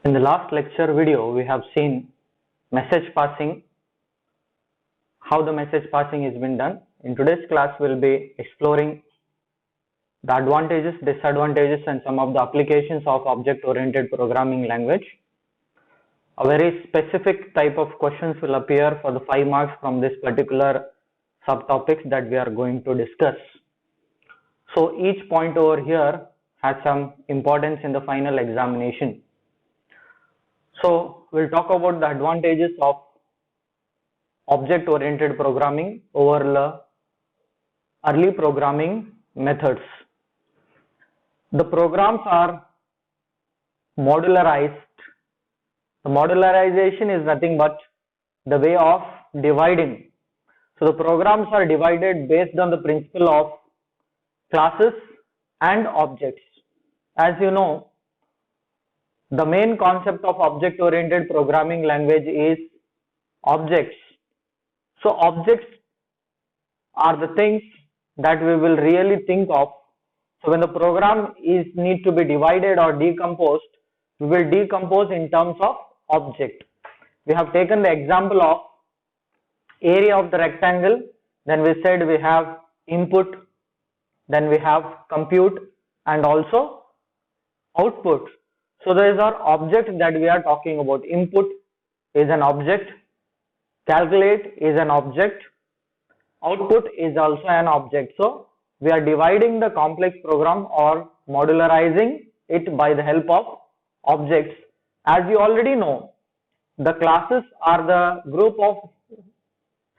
In the last lecture video, we have seen message passing, how the message passing is been done. In today's class, we'll be exploring the advantages, disadvantages, and some of the applications of object-oriented programming language. A very specific type of questions will appear for the 5 marks from this particular subtopics that we are going to discuss. So each point over here has some importance in the final examination. So we'll talk about the advantages of object-oriented programming over the early programming methods. The programs are modularized. The modularization is nothing but the way of dividing. So the programs are divided based on the principle of classes and objects. As you know, the main concept of object-oriented programming language is objects. So objects are the things that we will really think of. So when the program need to be divided or decomposed, we will decompose in terms of object. We have taken the example of area of the rectangle, then we said we have input, then we have compute and also output. So these are objects that we are talking about. Input is an object, calculate is an object, output is also an object. So we are dividing the complex program or modularizing it by the help of objects. As you already know, the classes are the group of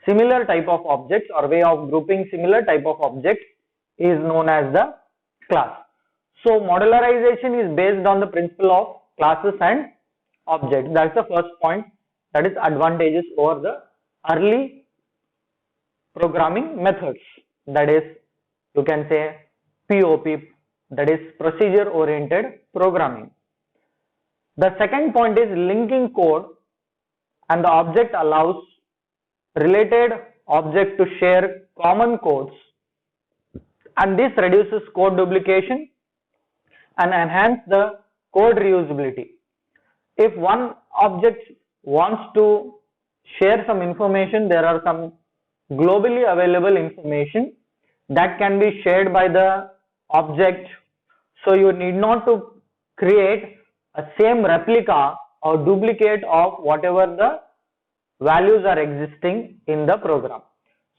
similar type of objects or way of grouping similar type of objects is known as the class. So modularization is based on the principle of classes and objects. That's the first point, that is advantages over the early programming methods, that is you can say POP, that is procedure oriented programming. The second point is linking code, and the object allows related objects to share common codes, and this reduces code duplication and enhance the code reusability. If one object wants to share some information, there are some globally available information that can be shared by the object. So you need not to create a same replica or duplicate of whatever the values are existing in the program.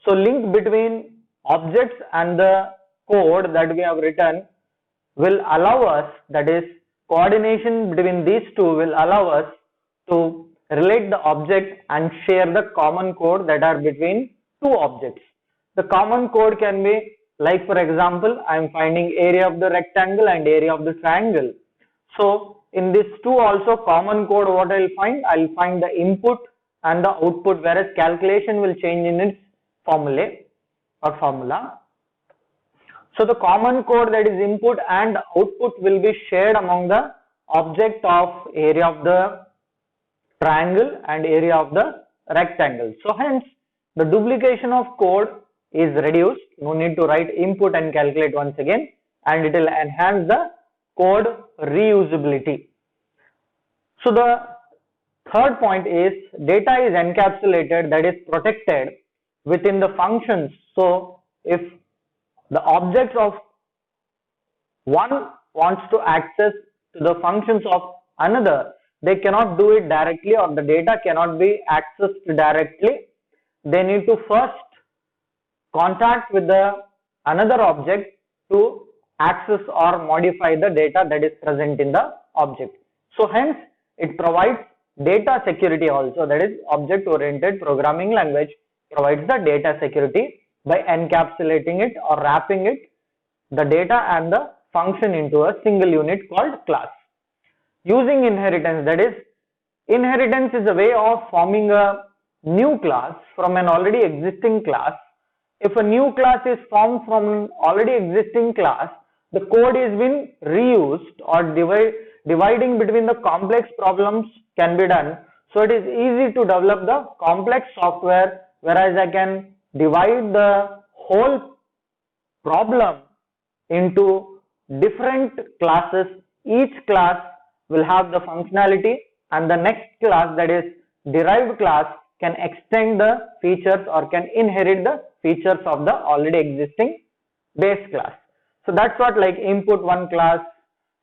So link between objects and the code that we have written will allow us, that is coordination between these two will allow us to relate the object and share the common code that are between two objects. The common code can be like, for example, I am finding area of the rectangle and area of the triangle. So in this two also common code, what I will find? I will find the input and the output, whereas calculation will change in its formula. So the common code, that is input and output, will be shared among the object of area of the triangle and area of the rectangle. So hence the duplication of code is reduced. No need to write input and calculate once again, and it will enhance the code reusability. So the third point is data is encapsulated, that is protected within the functions. So if the objects of one wants to access to the functions of another, they cannot do it directly, or the data cannot be accessed directly. They need to first contact with the another object to access or modify the data that is present in the object. So hence it provides data security also, that is object oriented programming language provides the data security by encapsulating it or wrapping it, the data and the function, into a single unit called class. Using inheritance, that is inheritance is a way of forming a new class from an already existing class. If a new class is formed from an already existing class, the code is been reused, or dividing between the complex problems can be done. So it is easy to develop the complex software, whereas I can divide the whole problem into different classes. Each class will have the functionality, and the next class, that is derived class, can extend the features or can inherit the features of the already existing base class. So that's what, like input one class,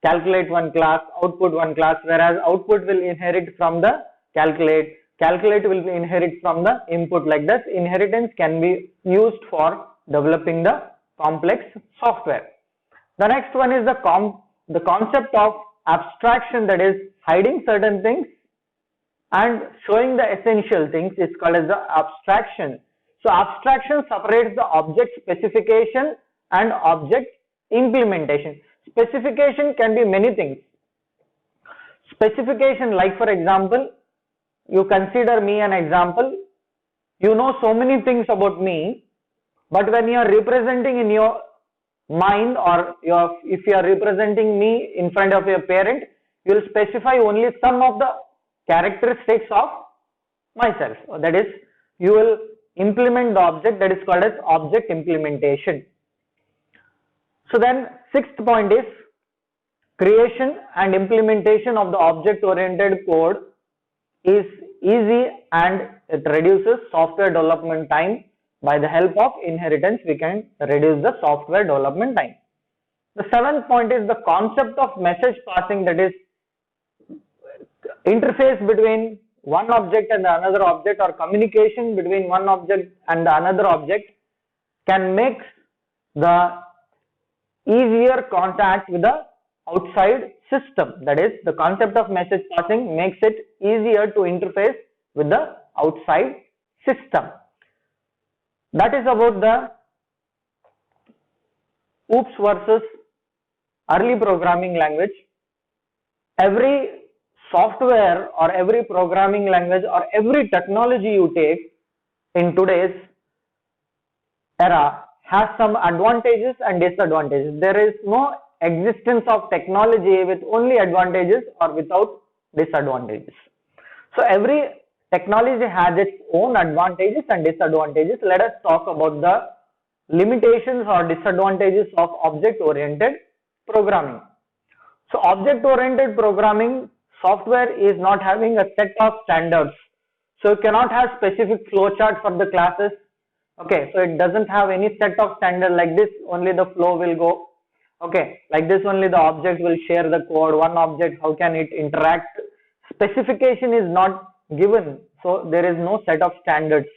calculate one class, output one class, whereas output will inherit from the calculate will inherit from the input. Like this, inheritance can be used for developing the complex software. The next one is the concept of abstraction, that is hiding certain things and showing the essential things, is called as the abstraction. So abstraction separates the object specification and object implementation. Specification can be many things. Specification, like for example, you consider me an example. You know so many things about me, but when you are representing in your mind, or if you are representing me in front of your parent, you will specify only some of the characteristics of myself. That is, you will implement the object, that is called as object implementation. So then sixth point is creation and implementation of the object oriented code is easy and it reduces software development time. By the help of inheritance, we can reduce the software development time. The seventh point is the concept of message passing, that is interface between one object and another object, or communication between one object and another object, can make the easier contact with the outside system. That is, the concept of message passing makes it easier to interface with the outside system. That is about the OOPS versus early programming language. Every software or every programming language or every technology you take in today's era has some advantages and disadvantages. There is no existence of technology with only advantages or without disadvantages. So every technology has its own advantages and disadvantages. Let us talk about the limitations or disadvantages of object-oriented programming. So object-oriented programming software is not having a set of standards. So you cannot have specific flowchart for the classes. Okay, so it doesn't have any set of standard. Like this only the flow will go. Okay, like this only the object will share the code. One object, how can it interact? Specification is not given, so there is no set of standards.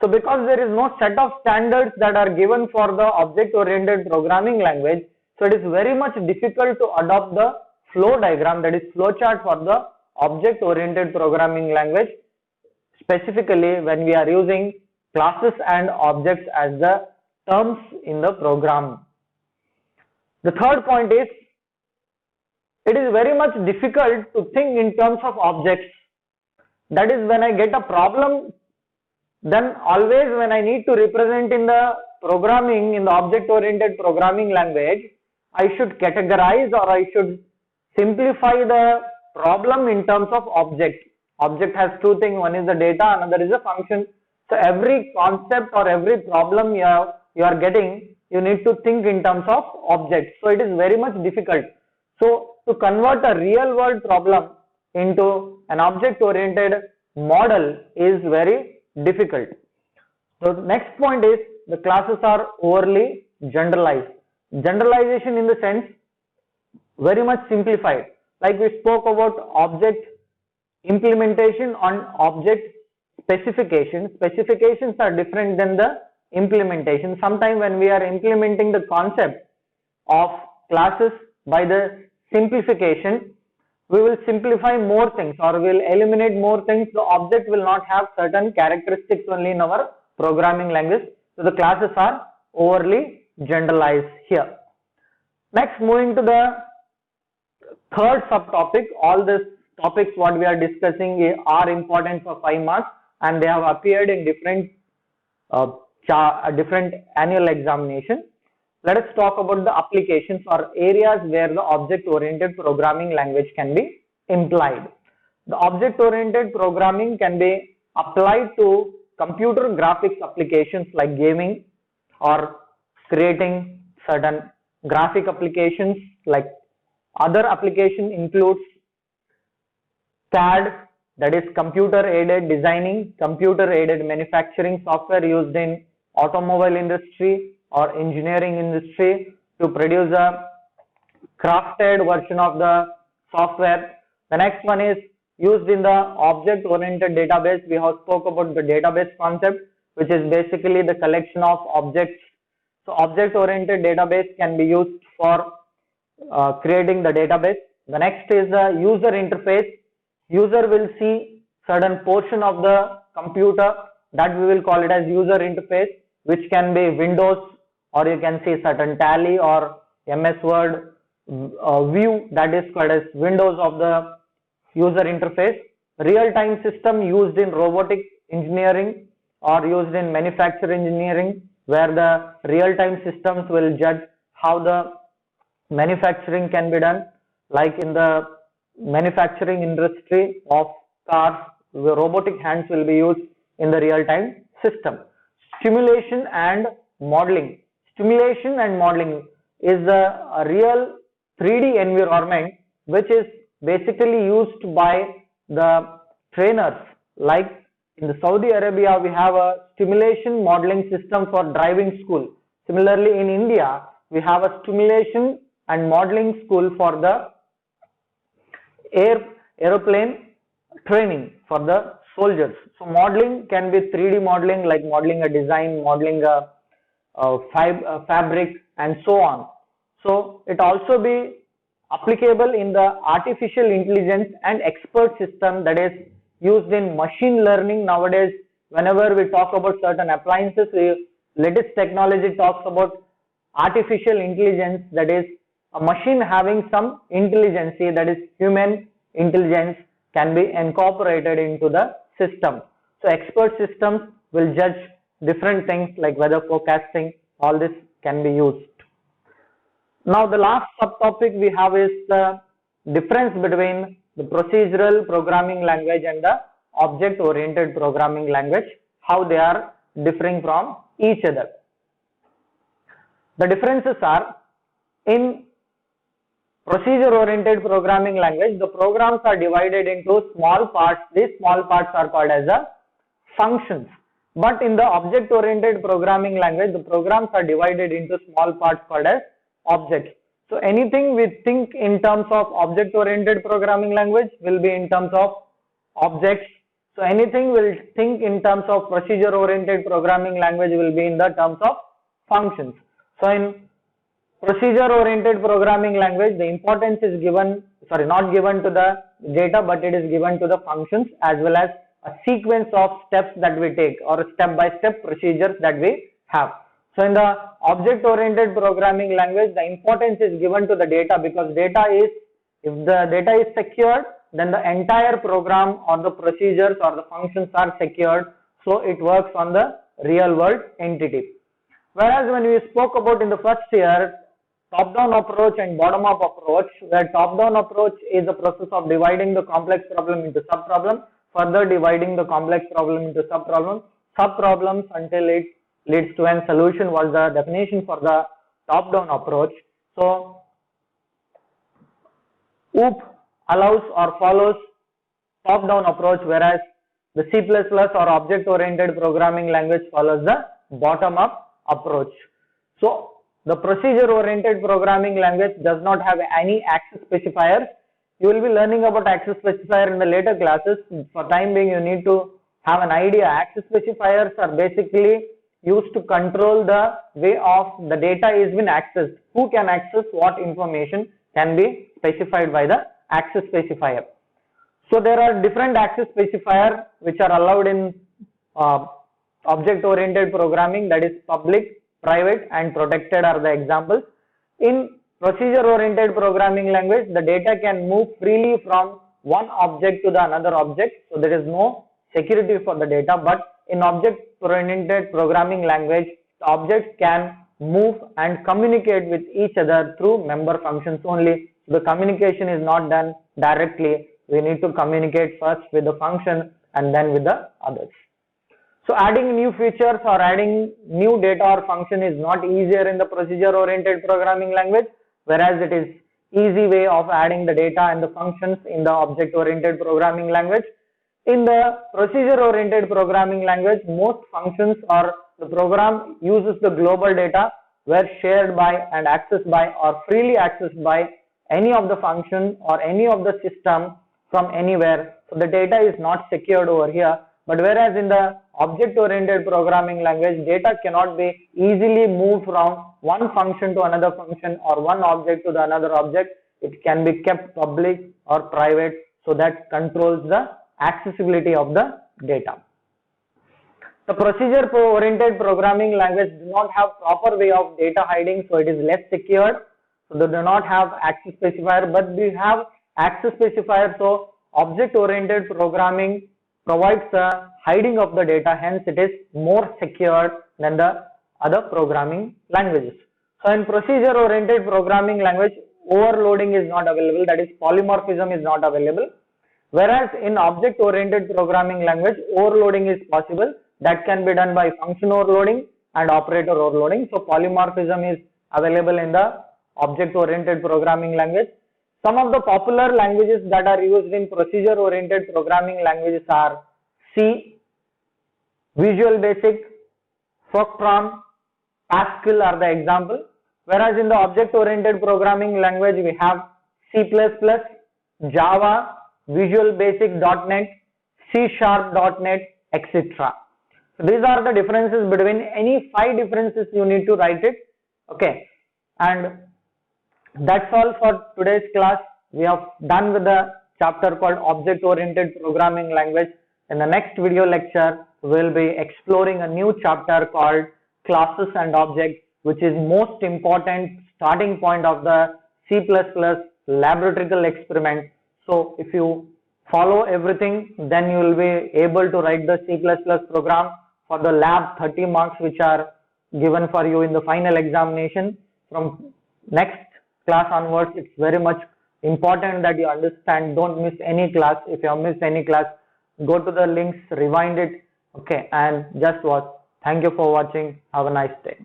So because there is no set of standards that are given for the object oriented programming language, so it is very much difficult to adopt the flow diagram, that is flowchart, for the object oriented programming language, specifically when we are using classes and objects as the terms in the program. The third point is, it is very much difficult to think in terms of objects. That is, when I get a problem, then always when I need to represent in the programming, in the object-oriented programming language, I should categorize or I should simplify the problem in terms of object. Object has two things, one is the data, another is a function. So every concept or every problem you are getting, you need to think in terms of objects. So it is very much difficult. So to convert a real world problem into an object oriented model is very difficult. So the next point is, the classes are overly generalized. Generalization in the sense very much simplified. Like we spoke about object implementation on object specification. Specifications are different than the implementation. Sometimes when we are implementing the concept of classes by the simplification, we will simplify more things or we will eliminate more things. The object will not have certain characteristics only in our programming language. So the classes are overly generalized here. Next, moving to the third subtopic. All these topics what we are discussing are important for 5 marks and they have appeared in different annual examination. Let us talk about the applications or areas where the object-oriented programming language can be implied. The object-oriented programming can be applied to computer graphics applications like gaming or creating certain graphic applications. Like other application includes CAD, that is computer aided designing, computer aided manufacturing software used in automobile industry or engineering industry to produce a crafted version of the software. The next one is used in the object oriented database. We have spoke about the database concept, which is basically the collection of objects. So object oriented database can be used for creating the database. The next is the user interface. User will see certain portion of the computer, that we will call it as user interface, which can be Windows, or you can see certain Tally or MS Word view, that is called as Windows of the user interface. Real-time system used in robotic engineering or used in manufacturing engineering, where the real-time systems will judge how the manufacturing can be done, like in the manufacturing industry of cars, the robotic hands will be used in the real-time system. Simulation and modeling. Simulation and modeling is a real 3D environment which is basically used by the trainers. Like in the Saudi Arabia, we have a simulation modeling system for driving school. Similarly, in India, we have a simulation and modeling school for the aeroplane training for the soldiers. So modeling can be 3D modeling, like modeling a design, modeling a fabric, and so on. So it also be applicable in the artificial intelligence and expert system, that is used in machine learning. Nowadays, whenever we talk about certain appliances, latest technology talks about artificial intelligence, that is a machine having some intelligence, that is human intelligence, can be incorporated into the system. So expert systems will judge different things like weather forecasting. All this can be used. Now the last subtopic we have is the difference between the procedural programming language and the object oriented programming language, how they are differing from each other. The differences are, in procedure oriented programming language, the programs are divided into small parts. These small parts are called as the functions. But in the object oriented programming language, the programs are divided into small parts called as objects. So anything we think in terms of object oriented programming language will be in terms of objects. So anything we'll think in terms of procedure oriented programming language will be in the terms of functions. So in procedure oriented programming language, the importance is given, not given to the data, but it is given to the functions as well as a sequence of steps that we take, or step-by-step procedures that we have. So in the object oriented programming language, the importance is given to the data, because data is, if the data is secured, then the entire program or the procedures or the functions are secured, so it works on the real world entity. Whereas when we spoke about in the first year, top-down approach and bottom-up approach, where top-down approach is the process of dividing the complex problem into sub-problems, further dividing the complex problem into sub-problems until it leads to a solution, was the definition for the top-down approach. So OOP allows or follows top-down approach, whereas the C++ or object-oriented programming language follows the bottom-up approach. So the procedure-oriented programming language does not have any access specifiers. You will be learning about access specifier in the later classes. For time being, you need to have an idea. Access specifiers are basically used to control the way of the data is been accessed. Who can access what information can be specified by the access specifier. So there are different access specifiers which are allowed in object-oriented programming, that is public, private, and protected are the examples. In procedure-oriented programming language, the data can move freely from one object to the another object, so there is no security for the data. But in object-oriented programming language, the objects can move and communicate with each other through member functions only. The communication is not done directly. We need to communicate first with the function and then with the others. So adding new features or adding new data or function is not easier in the procedure-oriented programming language, whereas it is easy way of adding the data and the functions in the object-oriented programming language. In the procedure-oriented programming language, most functions or the program uses the global data were shared by and accessed by or freely accessed by any of the function or any of the system from anywhere. So the data is not secured over here. But whereas in the object-oriented programming language, data cannot be easily moved from one function to another function or one object to the another object. It can be kept public or private, so that controls the accessibility of the data. The procedure-oriented programming language do not have proper way of data hiding, so it is less secured. So they do not have access specifier, but we have access specifier. So object-oriented programming provides the hiding of the data, hence it is more secured than the other programming languages. So in procedure-oriented programming language, overloading is not available, that is polymorphism is not available. Whereas in object-oriented programming language, overloading is possible. That can be done by function overloading and operator overloading. So polymorphism is available in the object-oriented programming language. Some of the popular languages that are used in procedure-oriented programming languages are C, Visual Basic, Fortran, Pascal are the example. Whereas in the object-oriented programming language, we have C++, Java, Visual Basic .NET, C#, .NET, etc. So these are the differences between any 5 differences you need to write it. Okay, and that's all for today's class. We have done with the chapter called object-oriented programming language. In the next video lecture, we will be exploring a new chapter called classes and objects, which is most important starting point of the C++ laboratory experiment. So if you follow everything, then you will be able to write the C++ program for the lab 30 marks which are given for you in the final examination. From next class onwards, it's very much important that you understand, don't miss any class. If you have missed any class, go to the links, rewind it, okay, and just watch. Thank you for watching. Have a nice day.